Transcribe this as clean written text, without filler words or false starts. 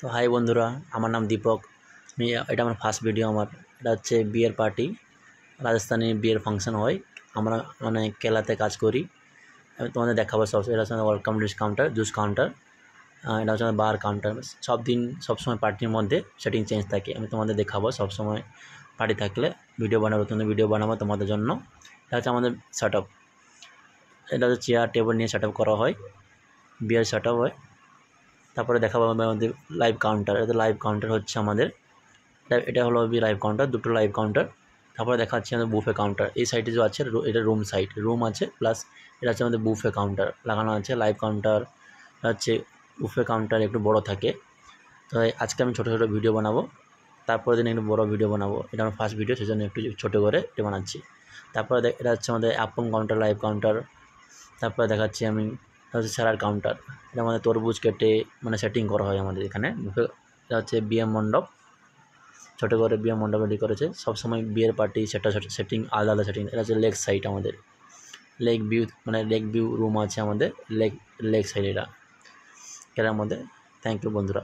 তো হাই বন্ধুরা, আমার নাম দীপক। এটা আমার ফার্স্ট ভিডিও। এটা হচ্ছে বিয়ের পার্টি, রাজস্থানি বিয়ের ফাংশন হয়। আমরা কেলাতে কাজ করি। আমি তোমাদের দেখাবো সব। এটা হচ্ছে welcome drinks counter, juice counter, এটা হচ্ছে বার কাউন্টার। সবসময় পার্টির মধ্যে সেটিং চেঞ্জ থাকে। আমি তোমাদের দেখাবো সবসময় পার্টি থাকলে ভিডিও বানাবো, ভিডিও বানাবো তোমাদের জন্য। এটা হচ্ছে আমাদের সেট আপ। এটা হচ্ছে চেয়ার টেবিল নিয়ে সেট আপ করা হয়, বিয়ের সেট আপ হয়। তারপরে দেখাবো আমাদের লাইভ কাউন্টার। এটা লাইভ কাউন্টার হচ্ছে আমাদের, এটা হলো লাইভ কাউন্টার, দুটো লাইভ কাউন্টার। তারপরে দেখাচ্ছি আমাদের বুফে কাউন্টার। এই সাইডে যে আছে এটা রুম সাইড, রুম আছে, প্লাস এটা হচ্ছে আমাদের বুফে কাউন্টার লাগানো আছে। লাইভ কাউন্টার হচ্ছে, বুফে কাউন্টার একটু বড় থাকে। তো আজকে আমি ছোটো ছোটো ভিডিও বানাবো, তারপরে দিন একটু বড় ভিডিও বানাবো। এটা আমার ফার্স্ট ভিডিও, সেজন্য একটু ছোটো করে এটা বানাচ্ছি। তারপরে এটা হচ্ছে আমাদের অ্যাপম কাউন্টার, লাইভ কাউন্টার। তারপরে দেখাচ্ছি আমি, এটা হচ্ছে স্যালাড কাউন্টার। এটা আমাদের তরমুজ কেটে সেটিং করা হয় আমাদের এখানে বুফে। এটা হচ্ছে বিয়ে মণ্ডপ, ছোটো করে বিয়ে মণ্ডপ রেডি করেছে। সবসময় বিয়ের পার্টি সেটা সেটিং আলাদা আলাদা সেটিং। এটা হচ্ছে লেগ সাইড আমাদের, leg view, leg view room আছে আমাদের লেগ সাইড। এটার মধ্যে। থ্যাংক ইউ বন্ধুরা।